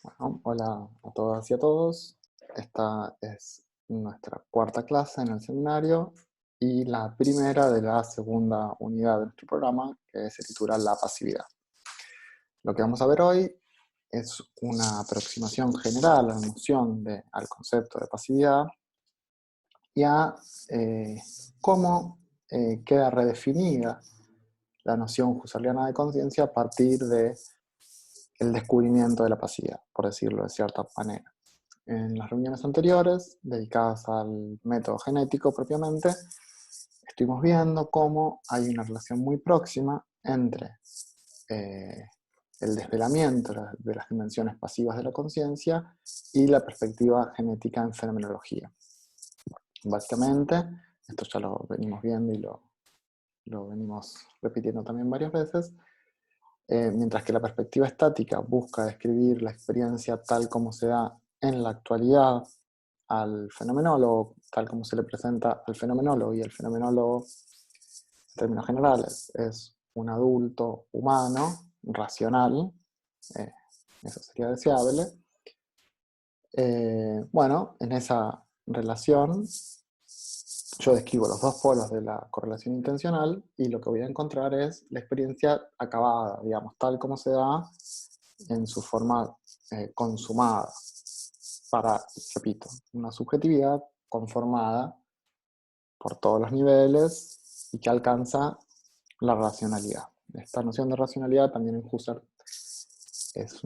Bueno, hola a todas y a todos. Esta es nuestra cuarta clase en el seminario y la primera de la segunda unidad de nuestro programa, que se titula La pasividad. Lo que vamos a ver hoy es una aproximación general a la noción al concepto de pasividad y a cómo queda redefinida la noción husserliana de conciencia a partir de el descubrimiento de la pasividad, por decirlo de cierta manera. En las reuniones anteriores, dedicadas al método genético propiamente, estuvimos viendo cómo hay una relación muy próxima entre el desvelamiento de las dimensiones pasivas de la conciencia y la perspectiva genética en fenomenología. Básicamente, esto ya lo venimos viendo y lo venimos repitiendo también varias veces, mientras que la perspectiva estática busca describir la experiencia tal como se da en la actualidad al fenomenólogo, tal como se le presenta al fenomenólogo, y el fenomenólogo, en términos generales, es un adulto humano, racional, eh, eso sería deseable. Bueno, en esa relación yo describo los dos polos de la correlación intencional y lo que voy a encontrar es la experiencia acabada, digamos, tal como se da en su forma consumada, para, repito, una subjetividad conformada por todos los niveles y que alcanza la racionalidad. Esta noción de racionalidad también en Husserl es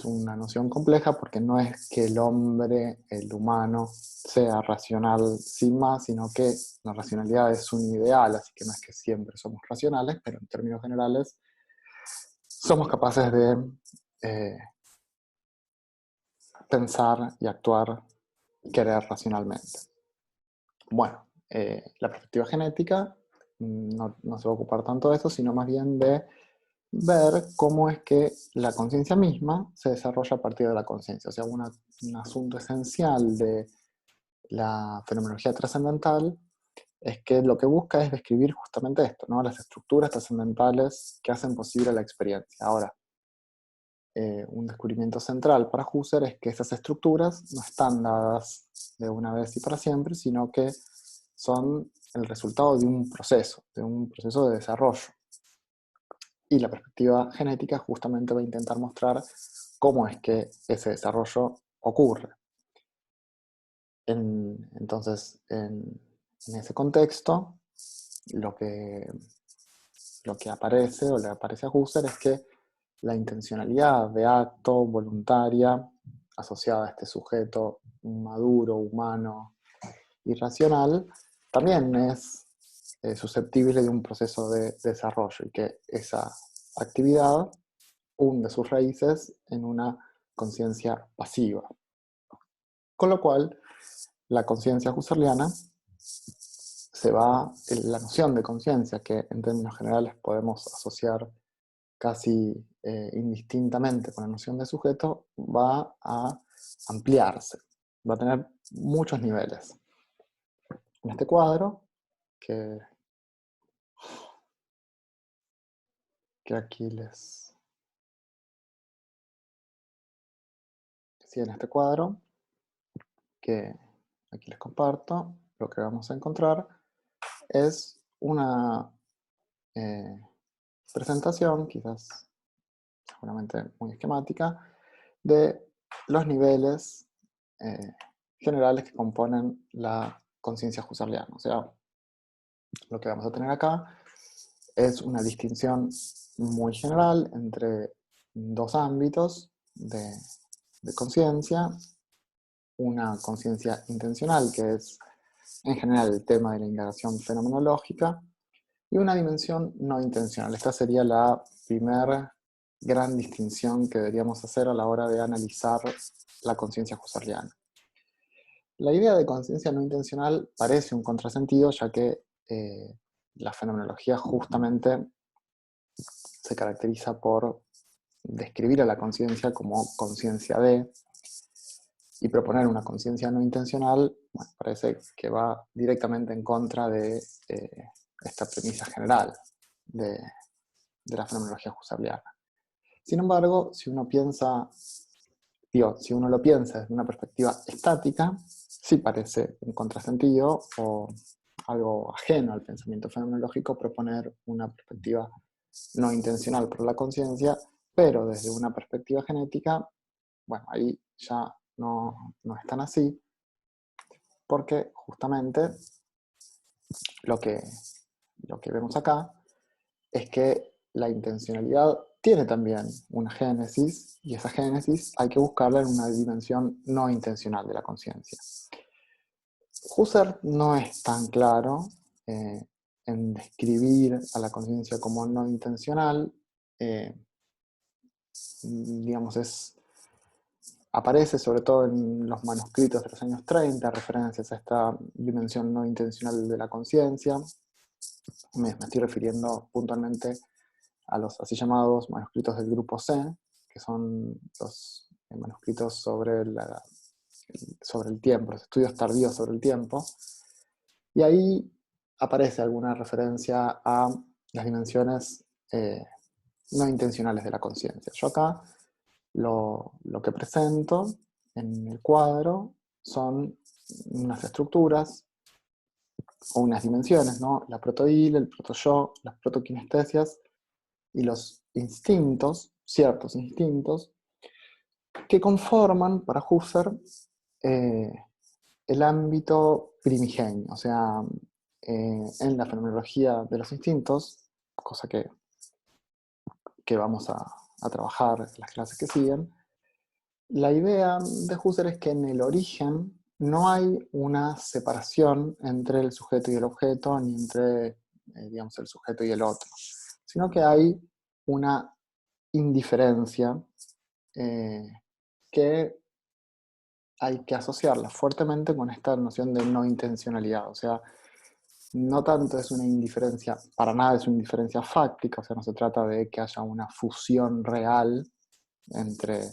una noción compleja porque no es que el hombre, el humano, sea racional sin más, sino que la racionalidad es un ideal, así que no es que siempre somos racionales, pero en términos generales somos capaces de pensar y actuar y querer racionalmente. Bueno, la perspectiva genética no se va a ocupar tanto de eso, sino más bien de ver cómo es que la conciencia misma se desarrolla a partir de la conciencia. O sea, un asunto esencial de la fenomenología trascendental es que lo que busca es describir justamente esto, ¿no? Las estructuras trascendentales que hacen posible la experiencia. Ahora, un descubrimiento central para Husserl es que esas estructuras no están dadas de una vez y para siempre, sino que son el resultado de un proceso de desarrollo. Y la perspectiva genética justamente va a intentar mostrar cómo es que ese desarrollo ocurre. Entonces, en ese contexto, lo que aparece o le aparece a Husserl es que la intencionalidad de acto voluntaria asociada a este sujeto maduro, humano y racional, también es susceptible de un proceso de desarrollo y que esa actividad hunde sus raíces en una conciencia pasiva. Con lo cual, la conciencia husserliana la noción de conciencia, que en términos generales podemos asociar casi indistintamente con la noción de sujeto, va a ampliarse, va a tener muchos niveles. En este cuadro, que aquí en este cuadro, que aquí les comparto, lo que vamos a encontrar es una presentación, quizás seguramente muy esquemática, de los niveles eh, generales que componen la conciencia husserliana. O sea, lo que vamos a tener acá es una distinción muy general entre dos ámbitos de conciencia, una conciencia intencional, que es en general el tema de la indagación fenomenológica, y una dimensión no intencional. Esta sería la primera gran distinción que deberíamos hacer a la hora de analizar la conciencia husserliana. La idea de conciencia no intencional parece un contrasentido, ya que la fenomenología justamente se caracteriza por describir a la conciencia como conciencia de, y proponer una conciencia no intencional, bueno, parece que va directamente en contra de esta premisa general de la fenomenología husserliana. Sin embargo, si uno piensa, si uno lo piensa desde una perspectiva estática, sí parece un contrasentido o algo ajeno al pensamiento fenomenológico proponer una perspectiva no intencional para la conciencia, pero desde una perspectiva genética, bueno, ahí ya no es tan así, porque justamente lo que, lo que vemos acá es que la intencionalidad tiene también una génesis, y esa génesis hay que buscarla en una dimensión no intencional de la conciencia. Husserl no es tan claro eh, en describir a la conciencia como no intencional, eh, digamos, aparece sobre todo en los manuscritos de los años 30, referencias a esta dimensión no intencional de la conciencia. Me estoy refiriendo puntualmente a los así llamados manuscritos del grupo C, que son los manuscritos sobre el tiempo, los estudios tardíos sobre el tiempo, y ahí aparece alguna referencia a las dimensiones no intencionales de la conciencia. Yo acá lo que presento en el cuadro son unas estructuras o unas dimensiones, ¿no? La protoíle, el protoyo, las protoquinestesias y los instintos, ciertos instintos, que conforman para Husserl eh, el ámbito primigenio. O sea, en la fenomenología de los instintos, cosa que vamos a trabajar en las clases que siguen, la idea de Husserl es que en el origen no hay una separación entre el sujeto y el objeto, ni entre, digamos, el sujeto y el otro, sino que hay una indiferencia eh, que hay que asociarla fuertemente con esta noción de no intencionalidad. O sea, no tanto es una indiferencia, para nada es una indiferencia fáctica, o sea, no se trata de que haya una fusión real entre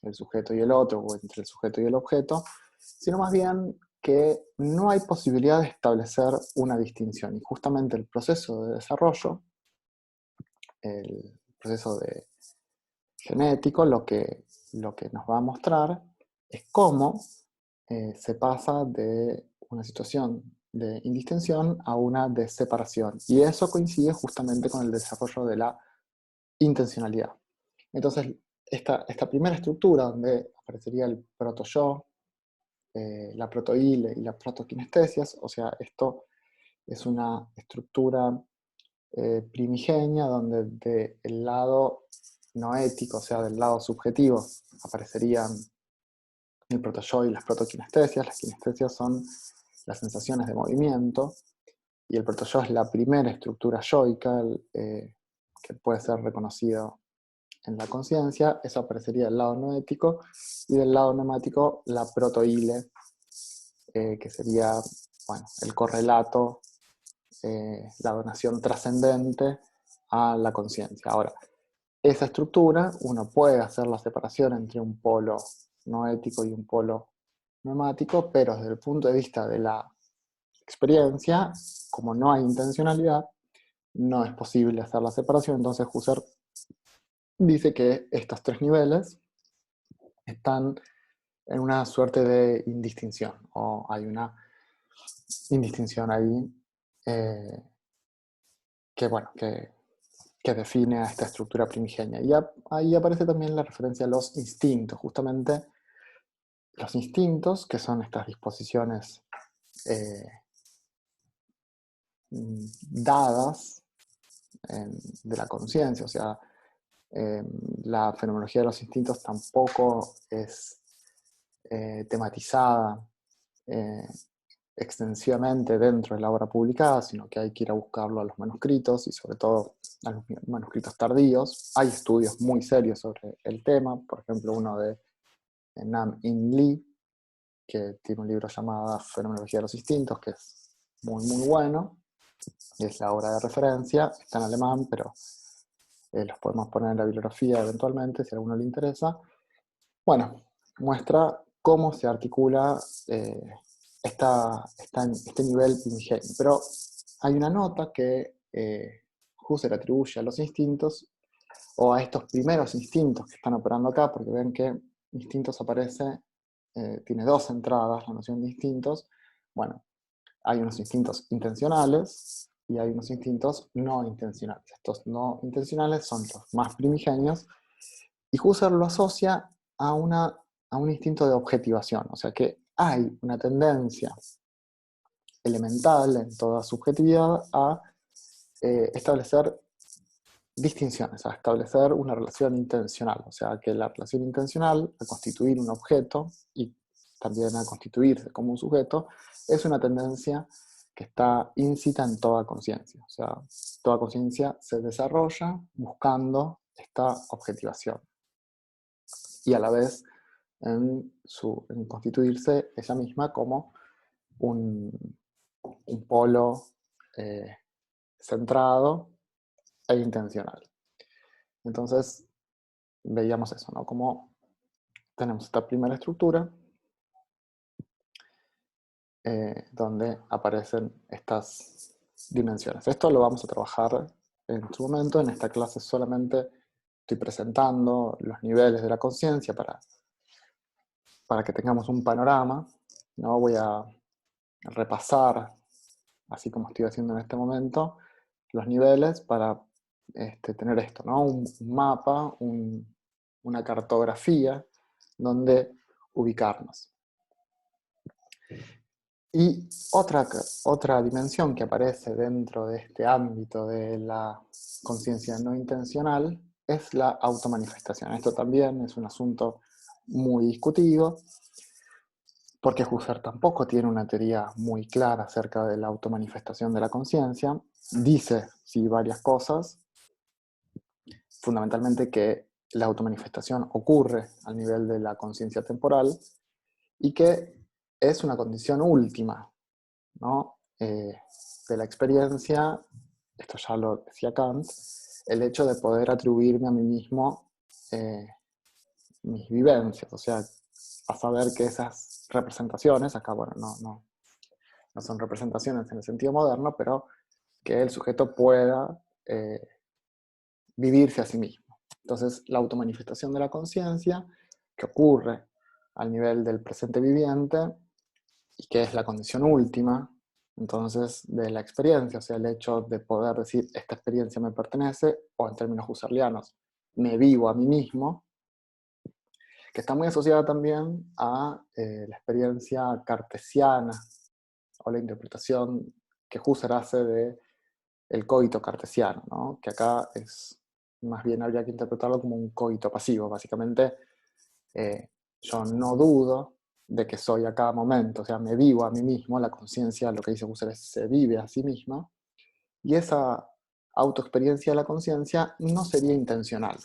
el sujeto y el otro, o entre el sujeto y el objeto, sino más bien que no hay posibilidad de establecer una distinción. Y justamente el proceso de desarrollo, el proceso genético, lo que nos va a mostrar es cómo se pasa de una situación de indistinción a una de separación. Y eso coincide justamente con el desarrollo de la intencionalidad. Entonces, esta primera estructura, donde aparecería el proto-yo, la protoíle y las protoquinestesias, o sea, esto es una estructura primigenia donde del lado noético, o sea, del lado subjetivo, aparecerían el protoyo y las protoquinestesias. Las kinestesias son las sensaciones de movimiento, y el protoyo es la primera estructura yoica que puede ser reconocido en la conciencia. Eso aparecería del lado noético, y del lado neumático la protoile, que sería, bueno, el correlato, la donación trascendente a la conciencia. Ahora, esa estructura, uno puede hacer la separación entre un polo noético y un polo neumático, pero desde el punto de vista de la experiencia, como no hay intencionalidad, no es posible hacer la separación. Entonces Husserl dice que estos tres niveles están en una suerte de indistinción, o hay una indistinción ahí eh, que, bueno, que define a esta estructura primigenia. Y ahí aparece también la referencia a los instintos, justamente los instintos, que son estas disposiciones eh, dadas de la conciencia. O sea, eh, la fenomenología de los instintos tampoco es tematizada eh, extensivamente dentro de la obra publicada, sino que hay que ir a buscarlo a los manuscritos, y sobre todo a los manuscritos tardíos. Hay estudios muy serios sobre el tema, por ejemplo uno de Nam In Lee, que tiene un libro llamado Fenomenología de los Instintos, que es muy muy bueno, es la obra de referencia, está en alemán, pero los podemos poner en la bibliografía eventualmente si a alguno le interesa. Bueno, muestra cómo se articula este nivel primigenio. Pero hay una nota que Husserl atribuye a los instintos o a estos primeros instintos que están operando acá, porque ven que instintos aparece, tiene dos entradas la noción de instintos. Bueno, hay unos instintos intencionales y hay unos instintos no intencionales. Estos no intencionales son los más primigenios, y Husserl lo asocia a un instinto de objetivación, o sea que hay una tendencia elemental en toda subjetividad a establecer distinciones, a establecer una relación intencional, o sea que la relación intencional a constituir un objeto y también a constituirse como un sujeto es una tendencia que está íncita en toda conciencia, o sea, toda conciencia se desarrolla buscando esta objetivación y a la vez en constituirse ella misma como un, un polo centrado e intencional. Entonces, veíamos eso, ¿no? Como tenemos esta primera estructura donde aparecen estas dimensiones. Esto lo vamos a trabajar en su momento. En esta clase solamente estoy presentando los niveles de la conciencia para que tengamos un panorama, ¿no? Voy a repasar, así como estoy haciendo en este momento, los niveles para tener esto, ¿no? Un mapa, una cartografía donde ubicarnos. Y otra dimensión que aparece dentro de este ámbito de la conciencia no intencional es la automanifestación. Esto también es un asunto muy discutido, porque Husserl tampoco tiene una teoría muy clara acerca de la automanifestación de la conciencia. Dice, sí, varias cosas, fundamentalmente que la automanifestación ocurre al nivel de la conciencia temporal y que es una condición última, ¿no? De la experiencia, esto ya lo decía Kant, el hecho de poder atribuirme a mí mismo mis vivencias, o sea, a saber que esas representaciones, acá bueno, no son representaciones en el sentido moderno, pero que el sujeto pueda vivirse a sí mismo. Entonces, la automanifestación de la conciencia, que ocurre al nivel del presente viviente, y que es la condición última, entonces, de la experiencia, o sea, el hecho de poder decir, esta experiencia me pertenece, o en términos husserlianos, me vivo a mí mismo, que está muy asociada también a la experiencia cartesiana, o la interpretación que Husserl hace de el coito cartesiano, ¿no? Que acá es, más bien habría que interpretarlo como un coito pasivo, básicamente yo no dudo de que soy a cada momento, o sea, me vivo a mí mismo, la conciencia, lo que dice Husserl es se vive a sí misma, y esa autoexperiencia de la conciencia no sería intencional,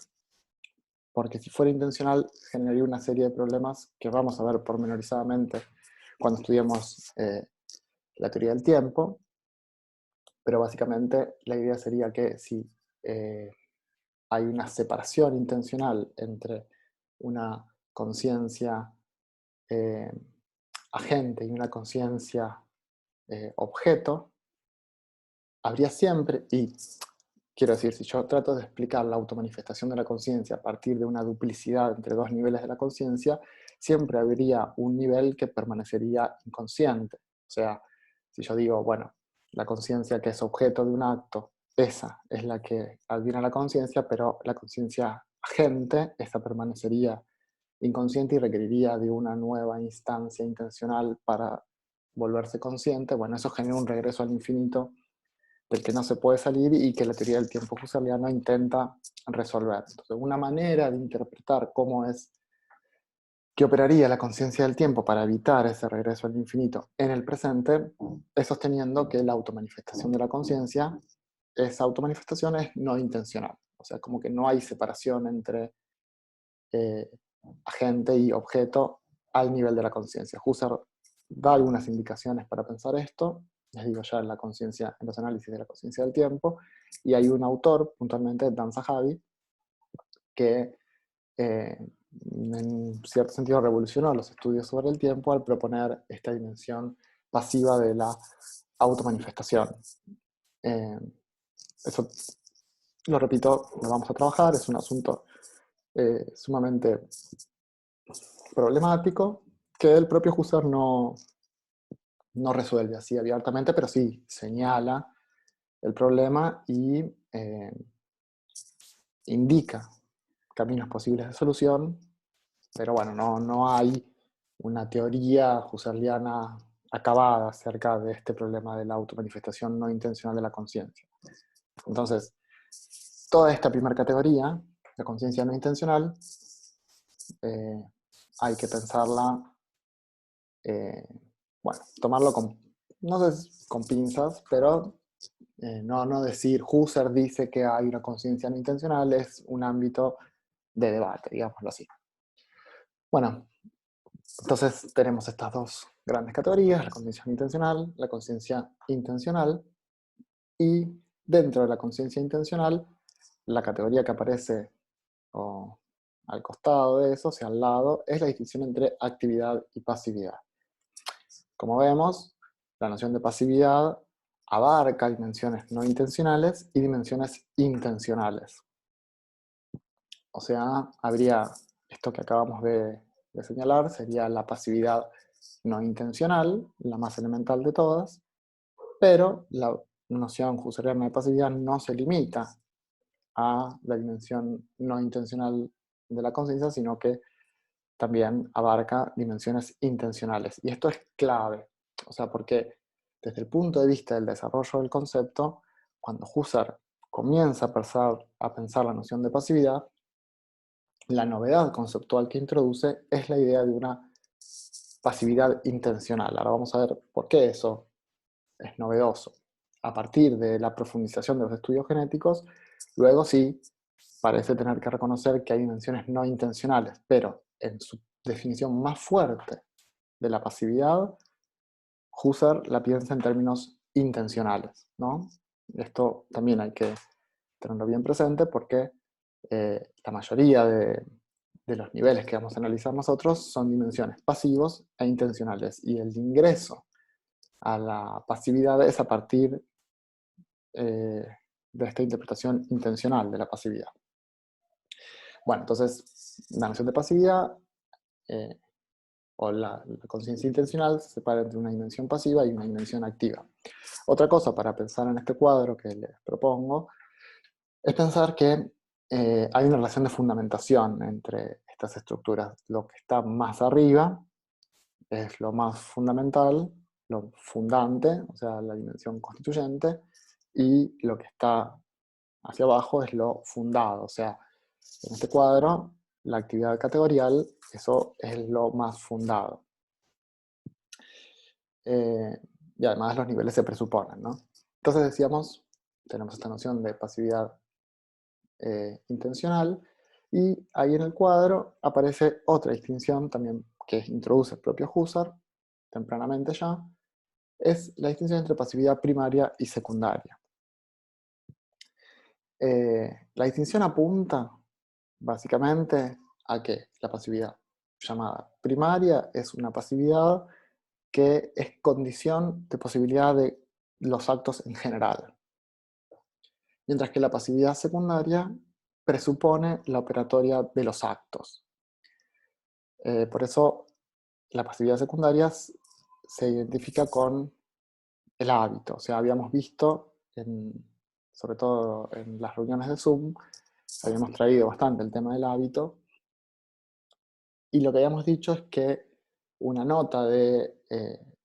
porque si fuera intencional generaría una serie de problemas que vamos a ver pormenorizadamente cuando estudiemos la teoría del tiempo, pero básicamente la idea sería que si hay una separación intencional entre una conciencia agente y una conciencia objeto, habría siempre, y quiero decir, si yo trato de explicar la automanifestación de la conciencia a partir de una duplicidad entre dos niveles de la conciencia, siempre habría un nivel que permanecería inconsciente. O sea, si yo digo, bueno, la conciencia que es objeto de un acto, esa es la que adviene la conciencia, pero la conciencia agente, esta permanecería inconsciente y requeriría de una nueva instancia intencional para volverse consciente. Bueno, eso genera un regreso al infinito del que no se puede salir y que la teoría del tiempo husserliana intenta resolver. Entonces, una manera de interpretar cómo es que operaría la conciencia del tiempo para evitar ese regreso al infinito en el presente es sosteniendo que la automanifestación de la conciencia, esa automanifestación es no intencional. O sea, como que no hay separación entre eh, agente y objeto al nivel de la conciencia. Husserl da algunas indicaciones para pensar esto, les digo ya en la conciencia, en los análisis de la conciencia del tiempo, y hay un autor, puntualmente Dan Zahavi, que en cierto sentido revolucionó los estudios sobre el tiempo al proponer esta dimensión pasiva de la automanifestación. Eso lo repito, lo vamos a trabajar, es un asunto sumamente problemático que el propio Husserl no resuelve así abiertamente, pero sí señala el problema y indica caminos posibles de solución, pero bueno, no hay una teoría husserliana acabada acerca de este problema de la automanifestación no intencional de la conciencia. Entonces, toda esta primera categoría, la conciencia no intencional, hay que pensarla, bueno, tomarlo con, no sé, con pinzas, pero no decir Husserl dice que hay una conciencia no intencional, es un ámbito de debate, digámoslo así. Bueno, entonces tenemos estas dos grandes categorías, la conciencia no intencional, la conciencia intencional, y dentro de la conciencia intencional, la categoría que aparece al costado de eso, o sea, al lado, es la distinción entre actividad y pasividad. Como vemos, la noción de pasividad abarca dimensiones no intencionales y dimensiones intencionales. O sea, habría esto que acabamos de señalar, sería la pasividad no intencional, la más elemental de todas, pero la noción husserliana de pasividad no se limita a la dimensión no intencional de la conciencia, sino que también abarca dimensiones intencionales. Y esto es clave, o sea, porque desde el punto de vista del desarrollo del concepto, cuando Husserl comienza a pensar la noción de pasividad, la novedad conceptual que introduce es la idea de una pasividad intencional. Ahora vamos a ver por qué eso es novedoso. A partir de la profundización de los estudios genéticos, luego sí parece tener que reconocer que hay dimensiones no intencionales, pero en su definición más fuerte de la pasividad, Husserl la piensa en términos intencionales, ¿no? Esto también hay que tenerlo bien presente porque la mayoría de los niveles que vamos a analizar nosotros son dimensiones pasivos e intencionales, y el ingreso a la pasividad es a partir de esta interpretación intencional de la pasividad. Bueno, entonces la noción de pasividad o la conciencia intencional se separa entre una dimensión pasiva y una dimensión activa. Otra cosa para pensar en este cuadro que les propongo es pensar que hay una relación de fundamentación entre estas estructuras. Lo que está más arriba es lo más fundamental, lo fundante, o sea, la dimensión constituyente, y lo que está hacia abajo es lo fundado, o sea, en este cuadro, la actividad categorial, eso es lo más fundado. Y además los niveles se presuponen, ¿no? Entonces decíamos, tenemos esta noción de pasividad intencional, y ahí en el cuadro aparece otra distinción también que introduce el propio Husserl, tempranamente ya, es la distinción entre pasividad primaria y secundaria. La distinción apunta básicamente a que la pasividad llamada primaria es una pasividad que es condición de posibilidad de los actos en general, mientras que la pasividad secundaria presupone la operatoria de los actos. Por eso la pasividad secundaria se identifica con el hábito. O sea, habíamos visto, sobre todo en las reuniones de Zoom, habíamos traído bastante el tema del hábito, y lo que habíamos dicho es que una nota de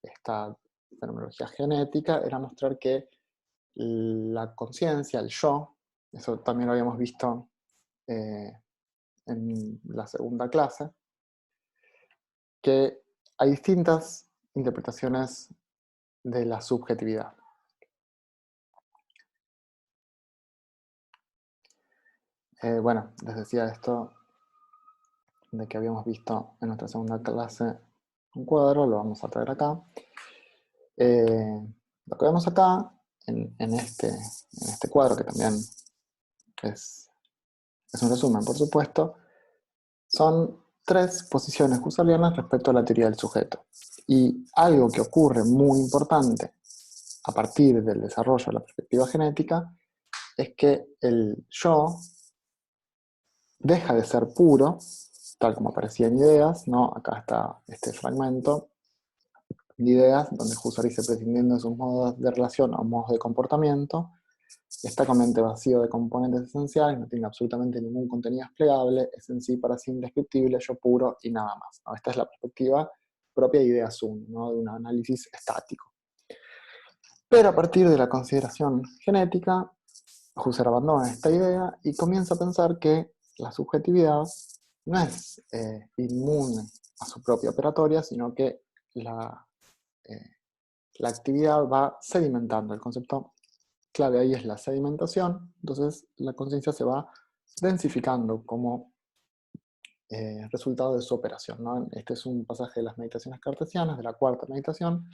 esta fenomenología genética era mostrar que la conciencia, el yo, eso también lo habíamos visto en la segunda clase, que hay distintas interpretaciones de la subjetividad. Bueno, les decía esto de que habíamos visto en nuestra segunda clase un cuadro, lo vamos a traer acá. Lo que vemos acá, en este cuadro, que también es un resumen, por supuesto, son tres posiciones husserlianas respecto a la teoría del sujeto. Y algo que ocurre muy importante a partir del desarrollo de la perspectiva genética es que el yo deja de ser puro, tal como aparecía en Ideas, ¿no? Acá está este fragmento de Ideas, donde Husserl dice, prescindiendo de sus modos de relación o modos de comportamiento, está completamente vacío de componentes esenciales, no tiene absolutamente ningún contenido desplegable, es en sí para sí indescriptible, yo puro y nada más, ¿no? Esta es la perspectiva propia de Ideas 1, ¿no? De un análisis estático. Pero a partir de la consideración genética, Husserl abandona esta idea y comienza a pensar que la subjetividad no es inmune a su propia operatoria, sino que eh, la actividad va sedimentando. El concepto clave ahí es la sedimentación, entonces la conciencia se va densificando como resultado de su operación, ¿no? Este es un pasaje de las meditaciones cartesianas, de la cuarta meditación.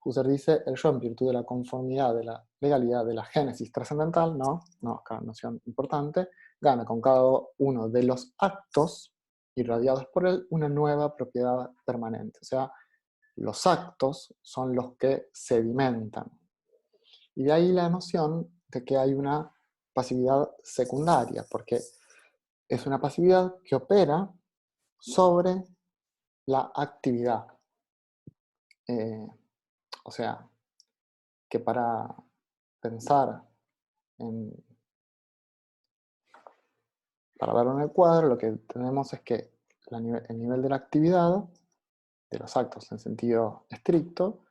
Husserl dice, el yo en virtud de la conformidad, de la legalidad, de la génesis trascendental, no, acá noción importante, gana con cada uno de los actos irradiados por él una nueva propiedad permanente. O sea, los actos son los que sedimentan. Y de ahí la noción de que hay una pasividad secundaria, porque es una pasividad que opera sobre la actividad. O sea, que para pensar para verlo en el cuadro, lo que tenemos es que el nivel de la actividad, de los actos en sentido estricto,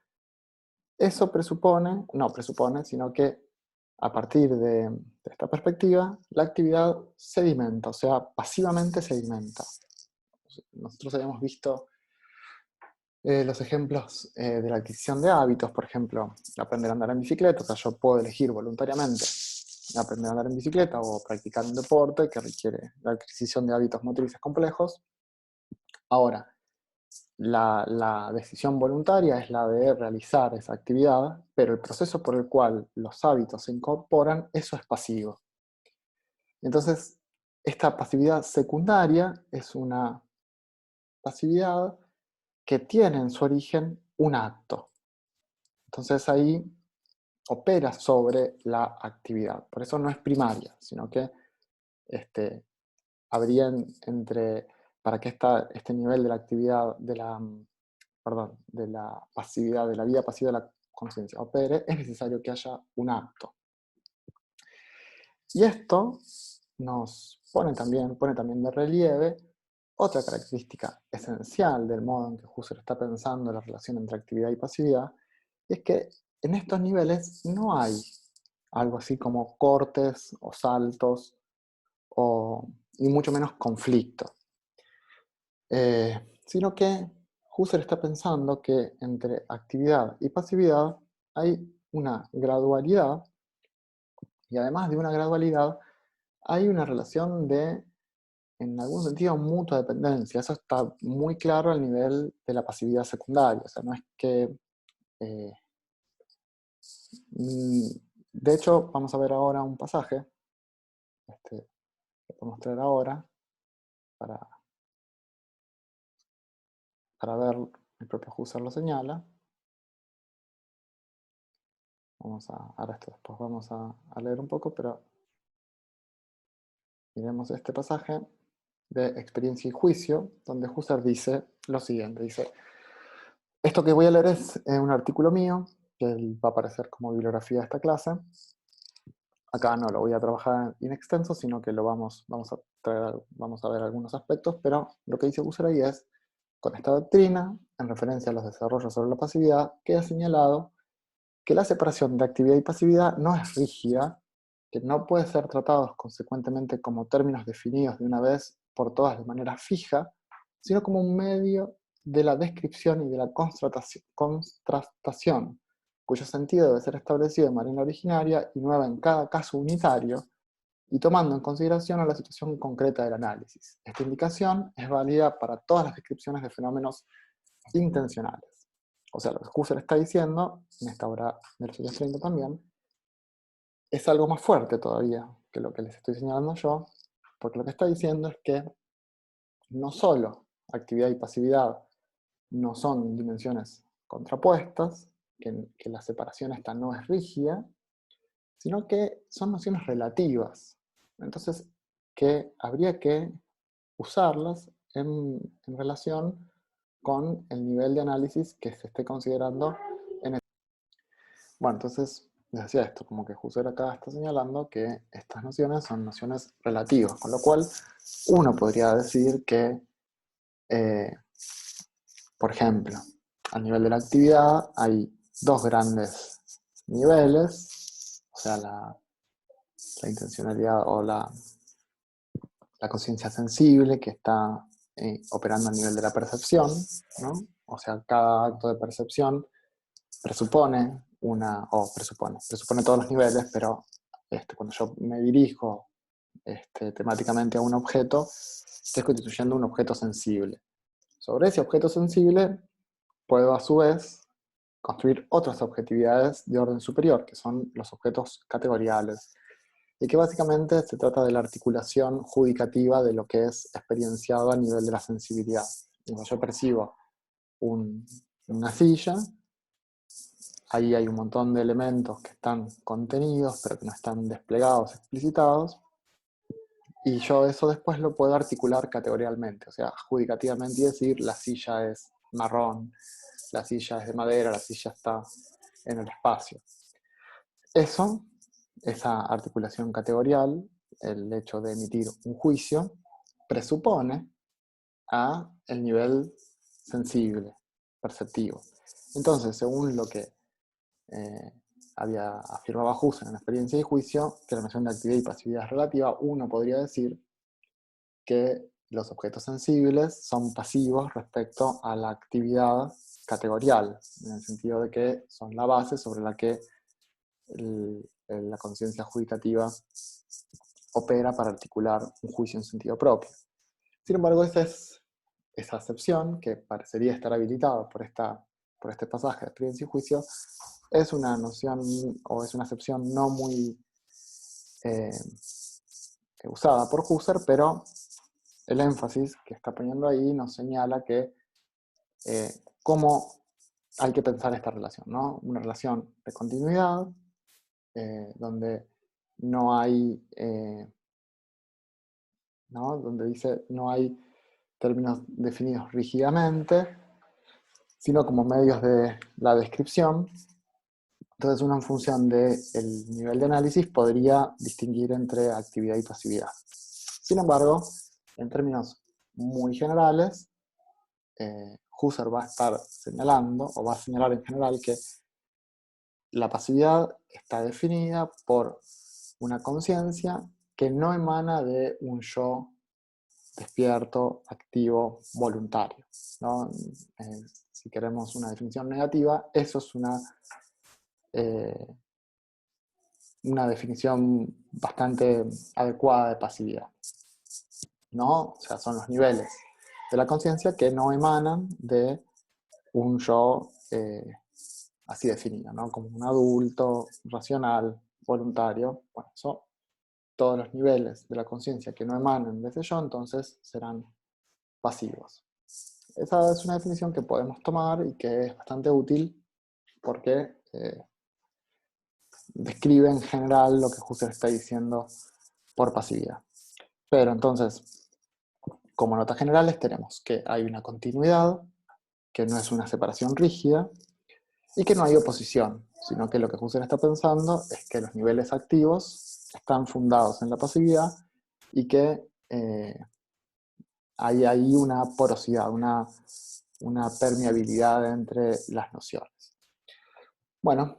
eso no presupone, sino que a partir de esta perspectiva, la actividad sedimenta, o sea, pasivamente sedimenta. Nosotros habíamos visto los ejemplos de la adquisición de hábitos, por ejemplo, aprender a andar en bicicleta, o sea, yo puedo elegir voluntariamente aprender a andar en bicicleta o practicar un deporte que requiere la adquisición de hábitos motrices complejos. Ahora, la decisión voluntaria es la de realizar esa actividad, pero el proceso por el cual los hábitos se incorporan, eso es pasivo. Entonces, esta pasividad secundaria es una pasividad que tiene en su origen un acto. Entonces ahí opera sobre la actividad. Por eso no es primaria, sino que habría para que este nivel de la actividad, de la pasividad, de la vida pasiva de la conciencia opere, es necesario que haya un acto. Y esto nos pone también de relieve otra característica esencial del modo en que Husserl está pensando la relación entre actividad y pasividad, y es que en estos niveles no hay algo así como cortes o saltos, y mucho menos conflicto. Sino que Husserl está pensando que entre actividad y pasividad hay una gradualidad, y además de una gradualidad, hay una relación de, en algún sentido, mutua dependencia. Eso está muy claro al nivel de la pasividad secundaria. O sea, no es que... de hecho, vamos a ver ahora un pasaje, que voy a mostrar ahora, para ver, el propio Husserl lo señala. Ahora esto después vamos a leer un poco, pero miremos este pasaje de Experiencia y Juicio, donde Husserl dice lo siguiente, dice, esto que voy a leer es un artículo mío, que va a aparecer como bibliografía de esta clase. Acá no lo voy a trabajar in extenso, sino que vamos a ver algunos aspectos, pero lo que dice Husserl ahí es, con esta doctrina, en referencia a los desarrollos sobre la pasividad, queda señalado que la separación de actividad y pasividad no es rígida, que no puede ser tratados consecuentemente como términos definidos de una vez por todas de manera fija, sino como un medio de la descripción y de la contrastación, cuyo sentido debe ser establecido de manera originaria y nueva en cada caso unitario, y tomando en consideración a la situación concreta del análisis. Esta indicación es válida para todas las descripciones de fenómenos intencionales. O sea, lo que Husserl está diciendo, en esta obra de los años 30 también, es algo más fuerte todavía que lo que les estoy señalando yo, porque lo que está diciendo es que no solo actividad y pasividad no son dimensiones contrapuestas, que la separación esta no es rígida, sino que son nociones relativas. Entonces, que habría que usarlas en relación con el nivel de análisis que se esté considerando en el... Bueno, entonces les decía esto, como que Husserl acá está señalando que estas nociones son nociones relativas, con lo cual uno podría decir que, eh, por ejemplo, a nivel de la actividad hay dos grandes niveles, o sea, la intencionalidad o la conciencia sensible que está operando a nivel de la percepción, ¿no? O sea, cada acto de percepción presupone presupone todos los niveles, pero cuando yo me dirijo temáticamente a un objeto, estoy constituyendo un objeto sensible. Sobre ese objeto sensible puedo a su vez construir otras objetividades de orden superior, que son los objetos categoriales, y que básicamente se trata de la articulación judicativa de lo que es experienciado a nivel de la sensibilidad. Cuando yo percibo una silla, ahí hay un montón de elementos que están contenidos, pero que no están desplegados, explicitados, y yo eso después lo puedo articular categorialmente, o sea, judicativamente, y decir la silla es marrón, la silla es de madera, la silla está en el espacio. Eso, esa articulación categorial, el hecho de emitir un juicio, presupone a el nivel sensible, perceptivo. Entonces, según lo que afirmaba Husserl en la experiencia y juicio, que la noción de actividad y pasividad es relativa, uno podría decir que los objetos sensibles son pasivos respecto a la actividad categorial, en el sentido de que son la base sobre la que la conciencia adjudicativa opera para articular un juicio en sentido propio. Sin embargo, esa acepción, que parecería estar habilitada por este pasaje de experiencia y juicio, es una noción o es una acepción no muy usada por Husserl, pero el énfasis que está poniendo ahí nos señala que cómo hay que pensar esta relación, ¿no? Una relación de continuidad, donde no hay, ¿no? Donde dice no hay términos definidos rígidamente, sino como medios de la descripción. Entonces uno en función del nivel de análisis podría distinguir entre actividad y pasividad. Sin embargo, en términos muy generales, Husserl va a estar señalando, o va a señalar en general, que la pasividad está definida por una conciencia que no emana de un yo despierto, activo, voluntario, ¿no? Si queremos una definición negativa, eso es una definición bastante adecuada de pasividad, ¿no? O sea, son los niveles de la conciencia que no emanan de un yo así definido, ¿no? Como un adulto, racional, voluntario. Bueno, eso, todos los niveles de la conciencia que no emanen de ese yo, entonces serán pasivos. Esa es una definición que podemos tomar y que es bastante útil porque describe en general lo que Husserl está diciendo por pasividad. Pero entonces, como notas generales tenemos que hay una continuidad, que no es una separación rígida, y que no hay oposición, sino que lo que Husserl está pensando es que los niveles activos están fundados en la pasividad y que hay ahí una porosidad, una permeabilidad entre las nociones. Bueno,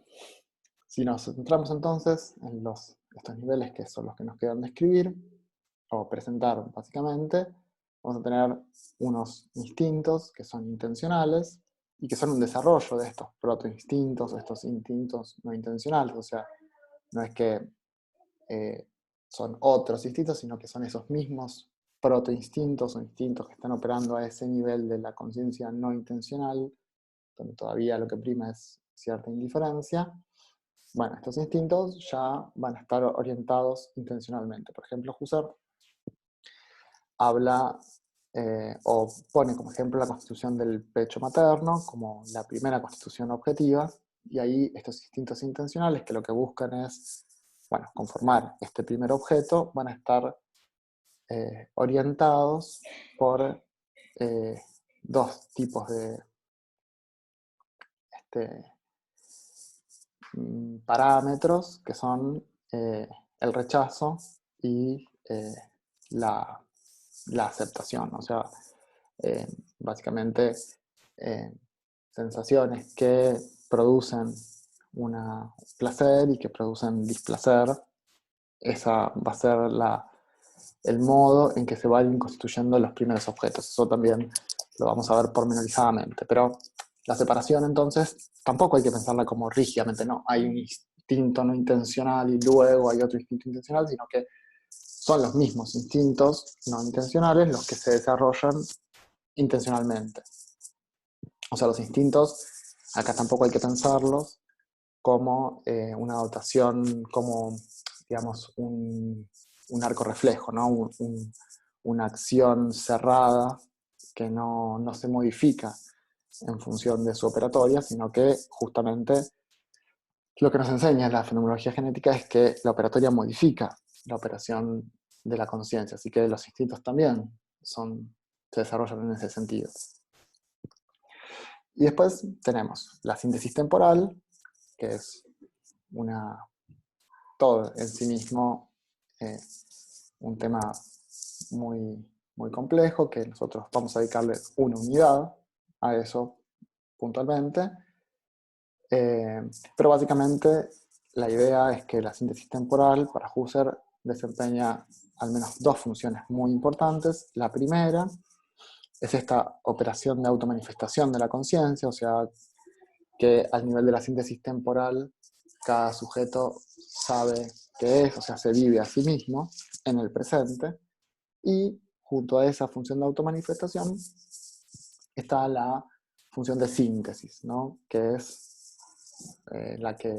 si nos centramos entonces en estos niveles que son los que nos quedan describir o presentar básicamente, vamos a tener unos instintos que son intencionales y que son un desarrollo de estos protoinstintos, estos instintos no intencionales, o sea, no es que son otros instintos, sino que son esos mismos protoinstintos o instintos que están operando a ese nivel de la conciencia no intencional, donde todavía lo que prima es cierta indiferencia. Bueno, estos instintos ya van a estar orientados intencionalmente. Por ejemplo, Husserl habla o pone como ejemplo la constitución del pecho materno como la primera constitución objetiva, y ahí estos instintos intencionales que lo que buscan es bueno, conformar este primer objeto, van a estar orientados por dos tipos de parámetros, que son el rechazo y la, la aceptación. O sea, básicamente sensaciones que producen un placer y que producen displacer. Esa va a ser el modo en que se van constituyendo los primeros objetos. Eso también lo vamos a ver pormenorizadamente. Pero la separación, entonces, tampoco hay que pensarla como rígidamente, no. Hay un instinto no intencional y luego hay otro instinto intencional, sino que son los mismos instintos no intencionales los que se desarrollan intencionalmente. O sea, los instintos, acá tampoco hay que pensarlos como una dotación, como, digamos, un arco reflejo, ¿no? Una acción cerrada que no se modifica en función de su operatoria, sino que justamente lo que nos enseña la fenomenología genética es que la operatoria modifica la operación de la conciencia, así que los instintos también se desarrollan en ese sentido. Y después tenemos la síntesis temporal, que es todo en sí mismo un tema muy, muy complejo, que nosotros vamos a dedicarle una unidad a eso puntualmente. Pero básicamente la idea es que la síntesis temporal para Husserl desempeña al menos dos funciones muy importantes. La primera es esta operación de automanifestación de la conciencia, o sea, que al nivel de la síntesis temporal cada sujeto sabe qué es, o sea, se vive a sí mismo en el presente, y junto a esa función de automanifestación está la función de síntesis, ¿no? Que es la que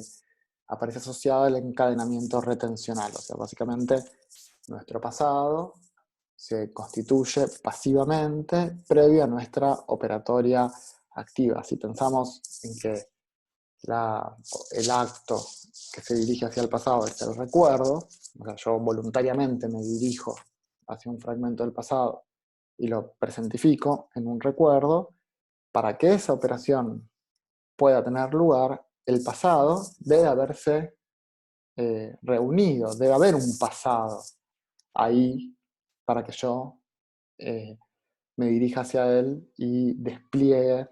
aparece asociada al encadenamiento retencional, o sea, básicamente nuestro pasado se constituye pasivamente previo a nuestra operatoria activa. Si pensamos en que el acto que se dirige hacia el pasado es el recuerdo, o sea, yo voluntariamente me dirijo hacia un fragmento del pasado y lo presentifico en un recuerdo, para que esa operación pueda tener lugar, el pasado debe haberse reunido, debe haber un pasado ahí para que yo me dirija hacia él y despliegue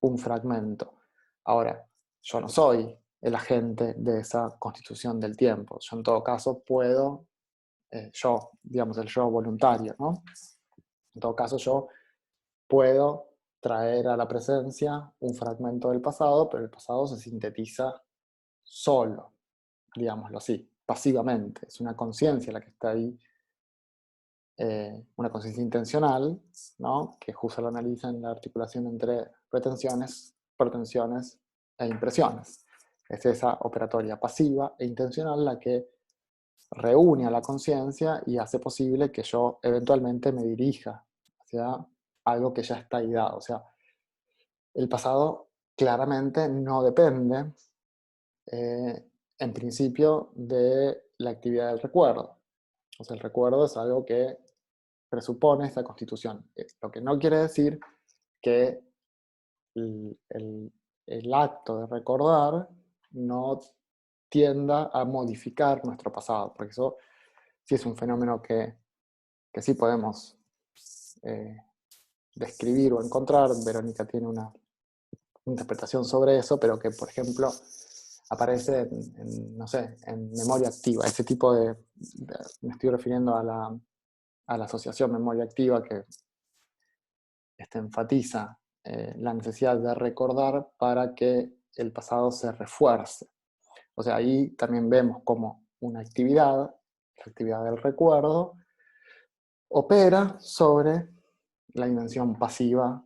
un fragmento. Ahora, yo no soy el agente de esa constitución del tiempo. Yo en todo caso puedo, digamos el yo voluntario, ¿no? En todo caso yo puedo traer a la presencia un fragmento del pasado, pero el pasado se sintetiza solo, digámoslo así, pasivamente. Es una conciencia la que está ahí, una conciencia intencional, ¿no? Que Husserl analiza en la articulación entre pretensiones, pretensiones e impresiones. Es esa operatoria pasiva e intencional la que reúne a la conciencia y hace posible que yo eventualmente me dirija hacia algo que ya está ahí dado. O sea, el pasado claramente no depende, en principio, de la actividad del recuerdo. O sea, el recuerdo es algo que presupone esta constitución. Lo que no quiere decir que el, el- el acto de recordar no tienda a modificar nuestro pasado, porque eso sí es un fenómeno que sí podemos eh, describir o encontrar. Verónica tiene una interpretación sobre eso, pero que, por ejemplo, aparece no sé, en memoria activa. Ese tipo me estoy refiriendo a la asociación memoria activa que enfatiza la necesidad de recordar para que el pasado se refuerce. O sea, ahí también vemos cómo una actividad, la actividad del recuerdo, opera sobre la dimensión pasiva,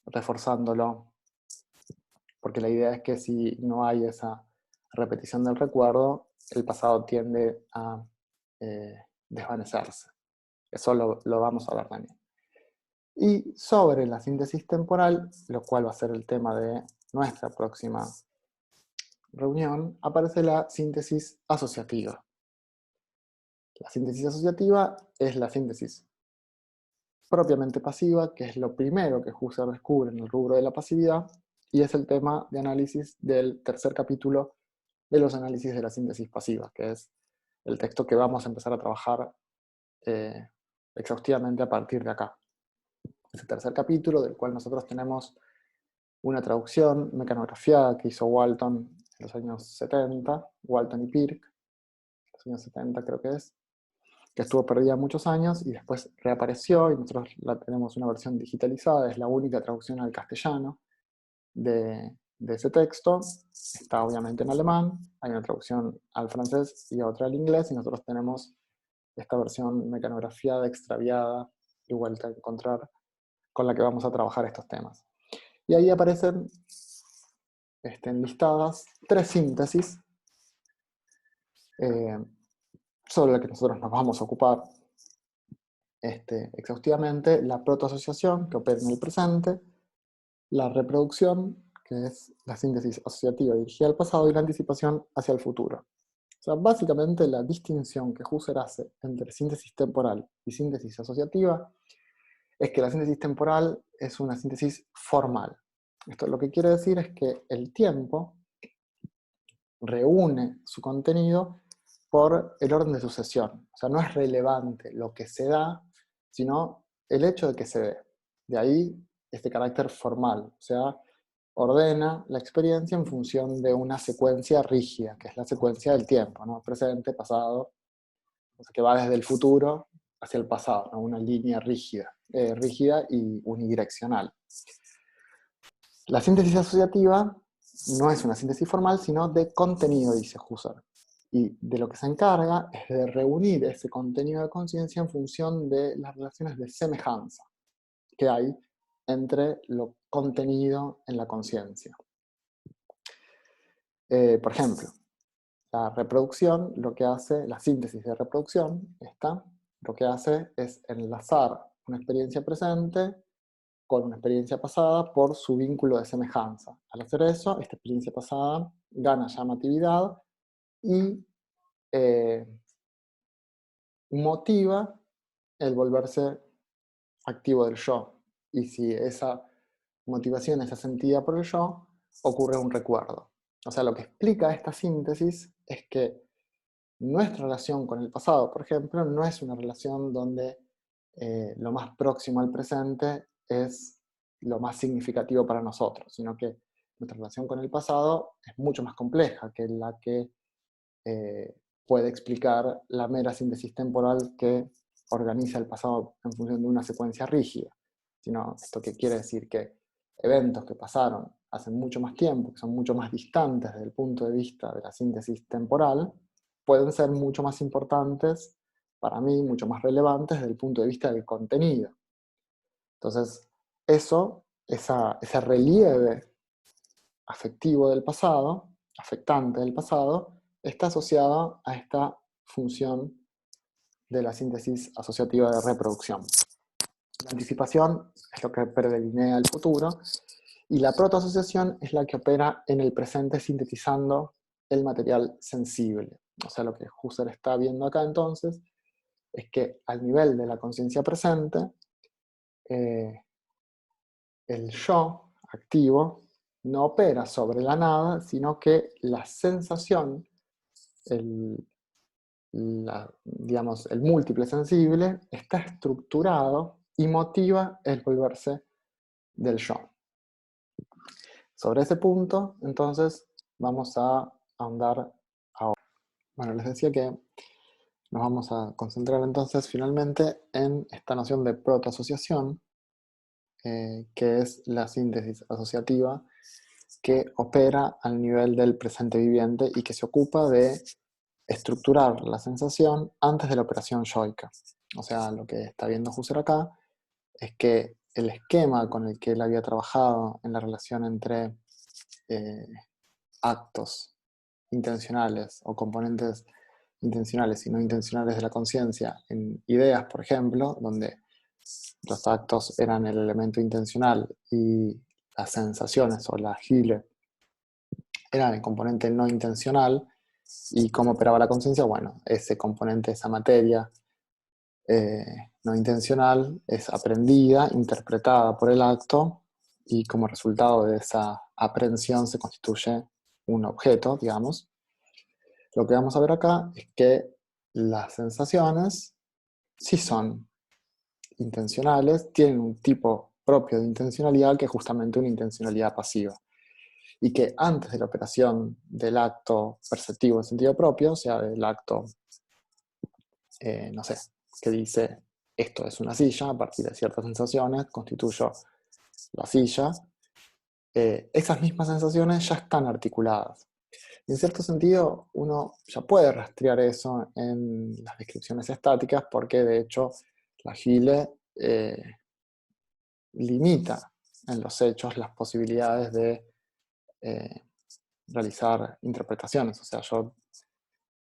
reforzándolo, porque la idea es que si no hay esa repetición del recuerdo, el pasado tiende a desvanecerse. Eso lo vamos a ver también. Y sobre la síntesis temporal, lo cual va a ser el tema de nuestra próxima reunión, aparece la síntesis asociativa. La síntesis asociativa es la síntesis propiamente pasiva, que es lo primero que Husserl descubre en el rubro de la pasividad, y es el tema de análisis del tercer capítulo de los análisis de la síntesis pasiva, que es el texto que vamos a empezar a trabajar exhaustivamente a partir de acá. Ese tercer capítulo, del cual nosotros tenemos una traducción mecanografiada que hizo Walton en los años 70, Walton y Pirk, en los años 70 creo que estuvo perdida muchos años y después reapareció y nosotros tenemos una versión digitalizada, es la única traducción al castellano de ese texto. Está obviamente en alemán, hay una traducción al francés y otra al inglés, y nosotros tenemos esta versión mecanografiada, extraviada, y vuelta a encontrar, con la que vamos a trabajar estos temas. Y ahí aparecen enlistadas 3 síntesis sobre las que nosotros nos vamos a ocupar exhaustivamente: la protoasociación, que opera en el presente; la reproducción, que es la síntesis asociativa dirigida al pasado; y la anticipación hacia el futuro. O sea, básicamente la distinción que Husserl hace entre síntesis temporal y síntesis asociativa es que la síntesis temporal es una síntesis formal. Esto lo que quiere decir es que el tiempo reúne su contenido por el orden de sucesión. O sea, no es relevante lo que se da, sino el hecho de que se dé. De ahí este carácter formal. O sea, ordena la experiencia en función de una secuencia rígida, que es la secuencia del tiempo, ¿no? Presente, pasado, o sea, que va desde el futuro hacia el pasado, ¿no? Una línea rígida y unidireccional. La síntesis asociativa no es una síntesis formal, sino de contenido, dice Husserl. Y de lo que se encarga es de reunir ese contenido de conciencia en función de las relaciones de semejanza que hay entre lo contenido en la conciencia. Por ejemplo, la reproducción, lo que hace, la síntesis de reproducción, lo que hace es enlazar una experiencia presente con una experiencia pasada por su vínculo de semejanza. Al hacer eso, esta experiencia pasada gana llamatividad y motiva el volverse activo del yo. Y si esa motivación está sentida por el yo, ocurre un recuerdo. O sea, lo que explica esta síntesis es que nuestra relación con el pasado, por ejemplo, no es una relación donde lo más próximo al presente es lo más significativo para nosotros, sino que nuestra relación con el pasado es mucho más compleja que la que puede explicar la mera síntesis temporal que organiza el pasado en función de una secuencia rígida. Sino, esto que quiere decir que eventos que pasaron hace mucho más tiempo, que son mucho más distantes desde el punto de vista de la síntesis temporal, pueden ser mucho más importantes para mí, mucho más relevantes desde el punto de vista del contenido. Entonces, ese relieve afectivo del pasado, afectante del pasado, está asociado a esta función de la síntesis asociativa de reproducción. La anticipación es lo que predelinea el futuro, y la protoasociación es la que opera en el presente sintetizando el material sensible. O sea, lo que Husserl está viendo acá entonces es que al nivel de la conciencia presente, el yo activo no opera sobre la nada, sino que la sensación, digamos, el múltiple sensible, está estructurado y motiva el volverse del yo. Sobre ese punto, entonces, vamos a ahondar ahora. Bueno, les decía que nos vamos a concentrar entonces finalmente en esta noción de protoasociación, que es la síntesis asociativa que opera al nivel del presente viviente y que se ocupa de estructurar la sensación antes de la operación yoica. O sea, lo que está viendo Husserl acá es que el esquema con el que él había trabajado en la relación entre actos intencionales o componentes intencionales y no intencionales de la conciencia en ideas, por ejemplo, donde los actos eran el elemento intencional y las sensaciones o la Hyle eran el componente no intencional, ¿Y cómo operaba la conciencia? Bueno, ese componente, esa materia no intencional es aprendida, interpretada por el acto, y como resultado de esa aprehensión se constituye un objeto, digamos. Lo que vamos a ver acá es que las sensaciones sí son intencionales, tienen un tipo propio de intencionalidad que es justamente una intencionalidad pasiva. Y que antes de la operación del acto perceptivo en sentido propio, o sea, del acto, no sé, que dice esto es una silla, a partir de ciertas sensaciones constituyo la silla, esas mismas sensaciones ya están articuladas. Y en cierto sentido, uno ya puede rastrear eso en las descripciones estáticas, porque de hecho la Gile limita en los hechos las posibilidades de eh, realizar interpretaciones. O sea, yo,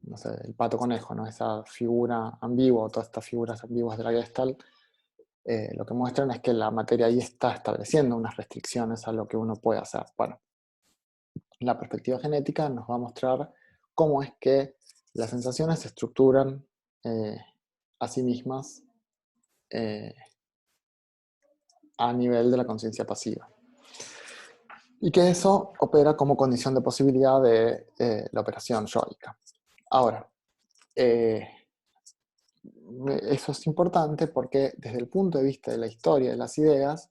no sé, el pato conejo, ¿no? Esa figura ambigua, o todas estas figuras ambiguas de la Gestalt, lo que muestran es que la materia ahí está estableciendo unas restricciones a lo que uno puede hacer. Bueno, la perspectiva genética nos va a mostrar cómo es que las sensaciones se estructuran a sí mismas a nivel de la conciencia pasiva. Y que eso opera como condición de posibilidad de la operación yoica. Ahora, eso es importante porque desde el punto de vista de la historia de las ideas,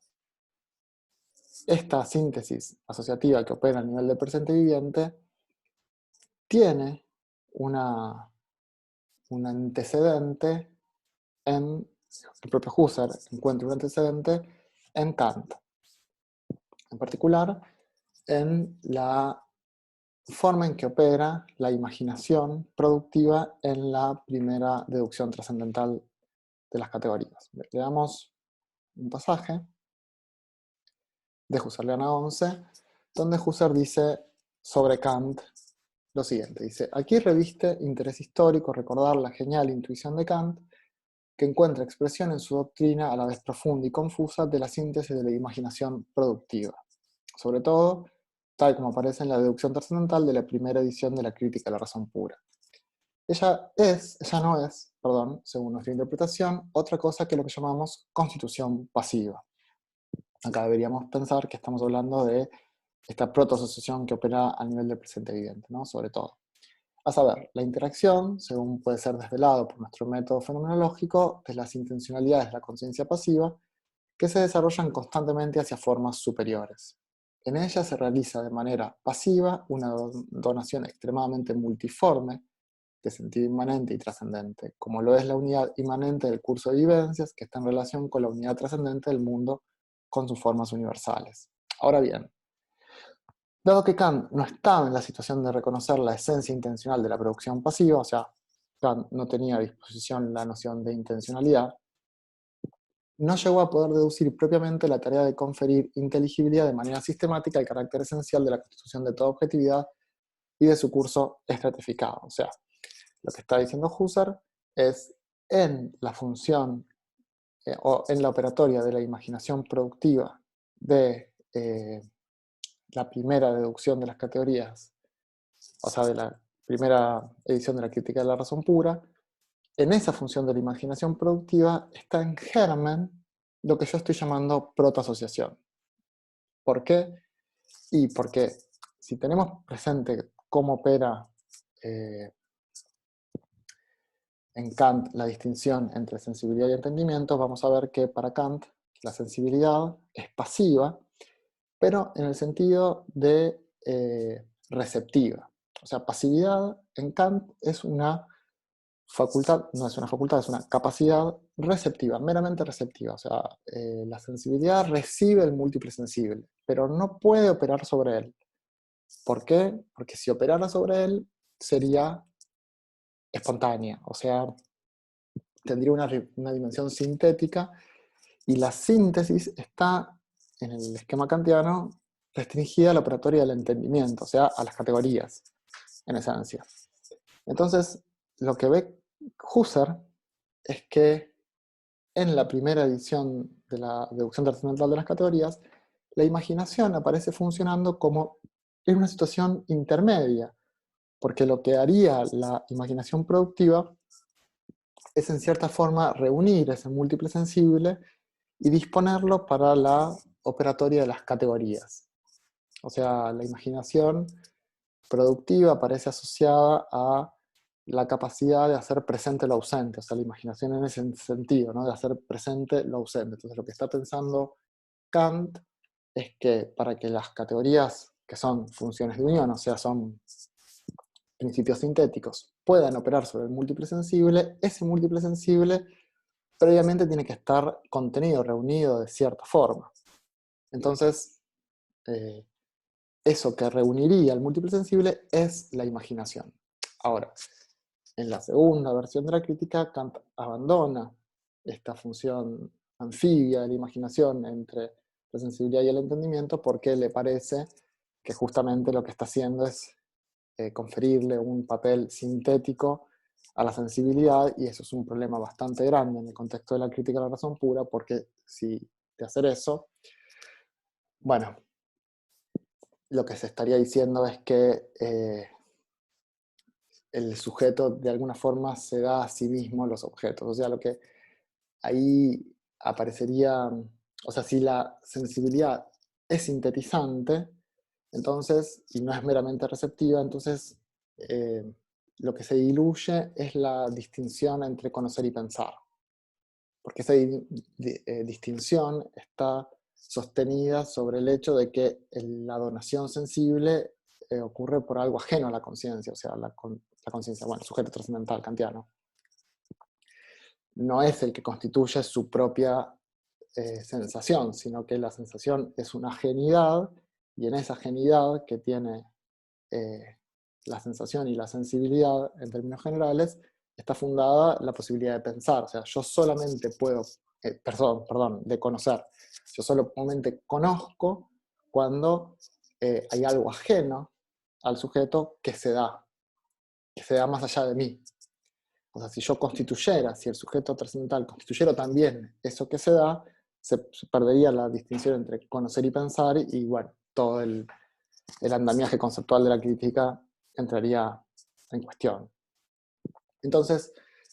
esta síntesis asociativa que opera a nivel del presente viviente tiene un antecedente en, el propio Husserl encuentra un antecedente en Kant, en particular en la forma en que opera la imaginación productiva en la primera deducción trascendental de las categorías. Leamos un pasaje de Husserliana 11, donde Husserl dice sobre Kant lo siguiente, dice: aquí reviste interés histórico recordar la genial intuición de Kant, que encuentra expresión en su doctrina a la vez profunda y confusa de la síntesis de la imaginación productiva, sobre todo tal como aparece en la deducción trascendental de la primera edición de la Crítica de la Razón Pura. Ella no es, perdón, según nuestra interpretación, otra cosa que lo que llamamos constitución pasiva. Acá deberíamos pensar que estamos hablando de esta protoasociación que opera a nivel del presente evidente, ¿no? Sobre todo. A saber, la interacción, según puede ser desvelado por nuestro método fenomenológico, de las intencionalidades de la conciencia pasiva, que se desarrollan constantemente hacia formas superiores. En ella se realiza de manera pasiva una donación extremadamente multiforme de sentido inmanente y trascendente, como lo es la unidad inmanente del curso de vivencias, que está en relación con la unidad trascendente del mundo con sus formas universales. Ahora bien, dado que Kant no estaba en la situación de reconocer la esencia intencional de la producción pasiva, o sea, Kant no tenía a disposición la noción de intencionalidad, no llegó a poder deducir propiamente la tarea de conferir inteligibilidad de manera sistemática al carácter esencial de la constitución de toda objetividad y de su curso estratificado. O sea, lo que está diciendo Husserl es en la función o en la operatoria de la imaginación productiva de la primera deducción de las categorías, o sea, de la primera edición de la Crítica de la Razón Pura, en esa función de la imaginación productiva está en germen lo que yo estoy llamando protoasociación. ¿Por qué? Y porque si tenemos presente cómo opera en Kant la distinción entre sensibilidad y entendimiento, vamos a ver que para Kant la sensibilidad es pasiva, pero en el sentido de receptiva. O sea, pasividad en Kant es una facultad, no es una facultad, es una capacidad receptiva, meramente receptiva. O sea, la sensibilidad recibe el múltiple sensible, pero no puede operar sobre él. ¿Por qué? Porque si operara sobre él sería espontánea, o sea, tendría una dimensión sintética, y la síntesis está en el esquema kantiano restringida a la operatoria del entendimiento, o sea, a las categorías, en esencia. Entonces, lo que ve Husserl es que en la primera edición de la deducción trascendental de las categorías, la imaginación aparece funcionando como en una situación intermedia, Porque lo que haría la imaginación productiva es en cierta forma reunir ese múltiple sensible y disponerlo para la operatoria de las categorías. O sea, la imaginación productiva parece asociada a la capacidad de hacer presente lo ausente, o sea, la imaginación en ese sentido, ¿no? De hacer presente lo ausente. Entonces, lo que está pensando Kant es que para que las categorías, que son funciones de unión, o sea, son principios sintéticos, puedan operar sobre el múltiple sensible, ese múltiple sensible previamente tiene que estar contenido, reunido de cierta forma. Entonces, eso que reuniría el múltiple sensible es la imaginación. Ahora, en la segunda versión de la crítica, Kant abandona esta función anfibia de la imaginación entre la sensibilidad y el entendimiento porque le parece que justamente lo que está haciendo es conferirle un papel sintético a la sensibilidad, y eso es un problema bastante grande en el contexto de la crítica de la razón pura, porque si de hacer eso, bueno, lo que se estaría diciendo es que el sujeto de alguna forma se da a sí mismo los objetos. O sea, lo que ahí aparecería, o sea, si la sensibilidad es sintetizante, entonces, y no es meramente receptiva, entonces lo que se diluye es la distinción entre conocer y pensar. Porque esa distinción está sostenida sobre el hecho de que la donación sensible ocurre por algo ajeno a la conciencia, o sea, la conciencia, bueno, el sujeto trascendental kantiano, no es el que constituye su propia sensación, sino que la sensación es una ajenidad, y en esa ajenidad que tiene la sensación y la sensibilidad en términos generales, está fundada la posibilidad de pensar. O sea, yo solamente puedo, perdón, de conocer. Yo solamente conozco cuando hay algo ajeno al sujeto que se da más allá de mí. O sea, si yo constituyera, si el sujeto trascendental constituyera también eso que se da, se perdería la distinción entre conocer y pensar, y bueno, todo el andamiaje conceptual de la crítica entraría en cuestión. Entonces,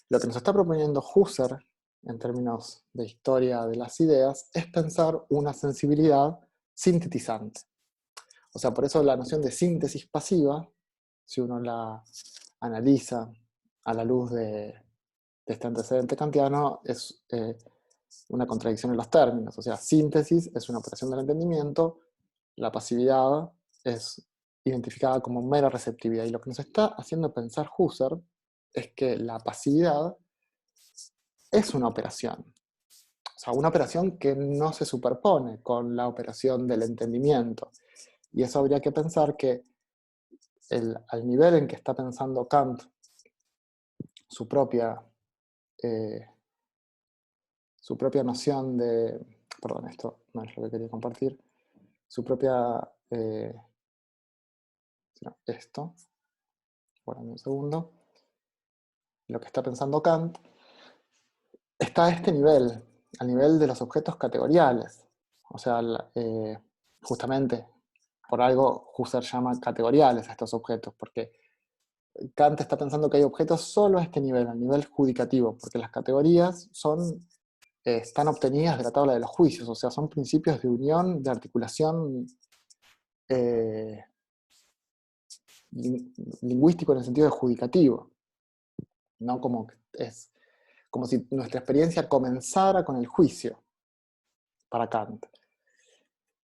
lo que nos está proponiendo Husserl, en términos de historia de las ideas, es pensar una sensibilidad sintetizante. O sea, por eso la noción de síntesis pasiva, si uno la analiza a la luz de este antecedente kantiano, es una contradicción en los términos. O sea, síntesis es una operación del entendimiento, la pasividad es identificada como mera receptividad. Y lo que nos está haciendo pensar Husserl es que la pasividad es una operación. O sea, una operación que no se superpone con la operación del entendimiento. Y eso habría que pensar que al nivel en que está pensando Kant su propia noción de... Perdón, esto no es lo que quería compartir. Su propia... no, esto. Bueno, un segundo. Lo que está pensando Kant está a este nivel, al nivel de los objetos categoriales. O sea, justamente por algo Husserl llama categoriales a estos objetos, porque Kant está pensando que hay objetos solo a este nivel, al nivel judicativo, porque las categorías están obtenidas de la tabla de los juicios, o sea, son principios de unión, de articulación lingüístico en el sentido de judicativo, no como es como si nuestra experiencia comenzara con el juicio para Kant.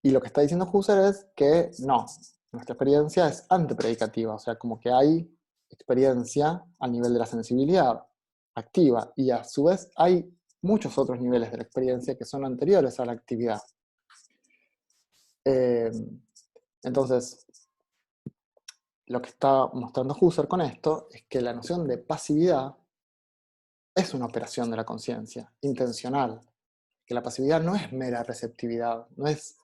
Y lo que está diciendo Husserl es que no, nuestra experiencia es antepredicativa, o sea, como que hay experiencia a nivel de la sensibilidad activa, y a su vez hay muchos otros niveles de la experiencia que son anteriores a la actividad. Entonces, lo que está mostrando Husserl con esto es que la noción de pasividad es una operación de la conciencia, intencional, que la pasividad no es mera receptividad, no es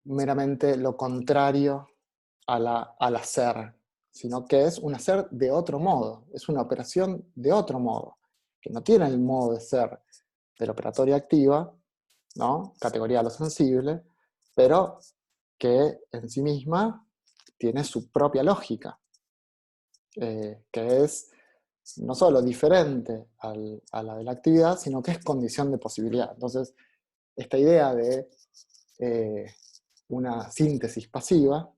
meramente lo contrario al hacer, sino que es un hacer de otro modo, es una operación de otro modo, que no tiene el modo de ser de la operatoria activa, ¿no? Categoría de lo sensible, pero que en sí misma tiene su propia lógica, que es no solo diferente a la de la actividad, sino que es condición de posibilidad. Entonces, esta idea de una síntesis pasiva,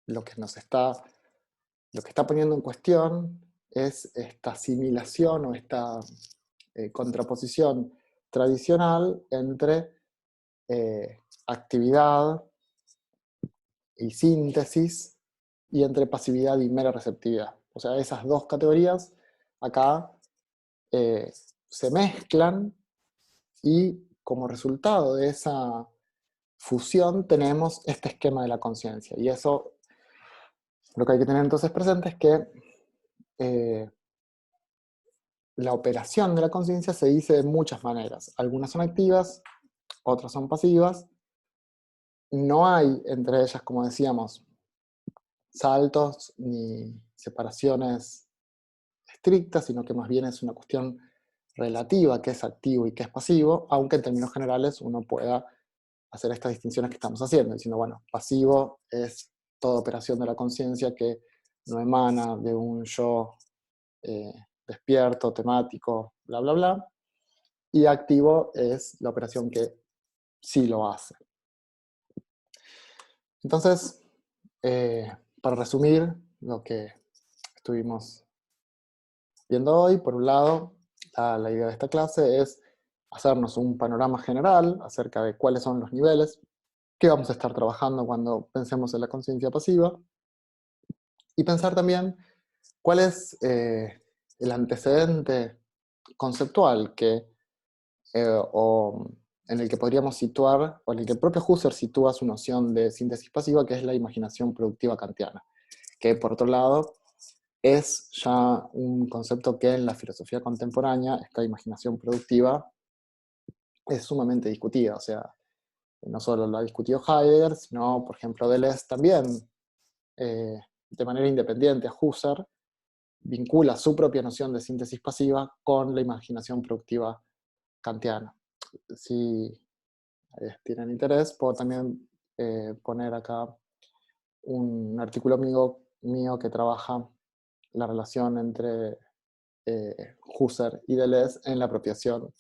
lo que está poniendo en cuestión es esta asimilación o esta contraposición tradicional entre actividad y síntesis, y entre pasividad y mera receptividad. O sea, esas dos categorías acá se mezclan, y como resultado de esa fusión tenemos este esquema de la conciencia. Y eso, lo que hay que tener entonces presente es que la operación de la conciencia se dice de muchas maneras. Algunas son activas, otras son pasivas. No hay entre ellas, como decíamos, saltos ni separaciones estrictas, sino que más bien es una cuestión relativa, qué es activo y qué es pasivo, aunque en términos generales uno pueda hacer estas distinciones que estamos haciendo, diciendo, bueno, pasivo es toda operación de la conciencia que no emana de un yo despierto, temático, bla, bla, bla, y activo es la operación que sí lo hace. Entonces, para resumir lo que estuvimos viendo hoy, por un lado, la idea de esta clase es hacernos un panorama general acerca de cuáles son los niveles que vamos a estar trabajando cuando pensemos en la conciencia pasiva, y pensar también cuál es el antecedente conceptual o en el que podríamos situar, o en el que el propio Husserl sitúa su noción de síntesis pasiva, que es la imaginación productiva kantiana, que por otro lado es ya un concepto que en la filosofía contemporánea, esta imaginación productiva, es sumamente discutida. O sea, no solo lo ha discutido Heidegger, sino, por ejemplo, Deleuze también, de manera independiente a Husserl, vincula su propia noción de síntesis pasiva con la imaginación productiva kantiana. Si tienen interés, puedo también poner acá un artículo mío que trabaja la relación entre Husserl y Deleuze en la apropiación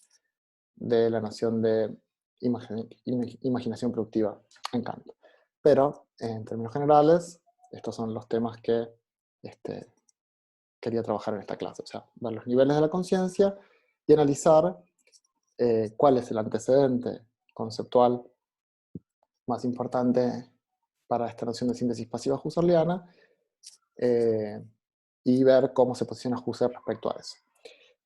de la noción de imaginación productiva en Kant. Pero, en términos generales, estos son los temas que quería trabajar en esta clase. O sea, ver los niveles de la conciencia y analizar cuál es el antecedente conceptual más importante para esta noción de síntesis pasiva husserliana, y ver cómo se posiciona Husserl respecto a eso.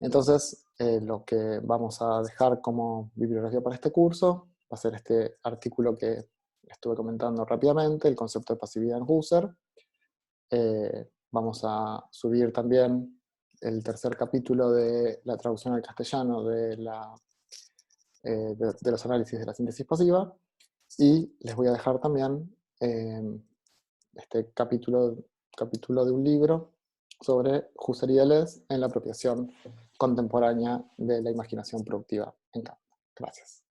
Entonces, lo que vamos a dejar como bibliografía para este curso va a ser este artículo que estuve comentando rápidamente, el concepto de pasividad en Husserl. Vamos a subir también el tercer capítulo de la traducción al castellano de los análisis de la síntesis pasiva, y les voy a dejar también este capítulo de un libro sobre Husserl y Deleuze en la apropiación contemporánea de la imaginación productiva en Kant. Gracias.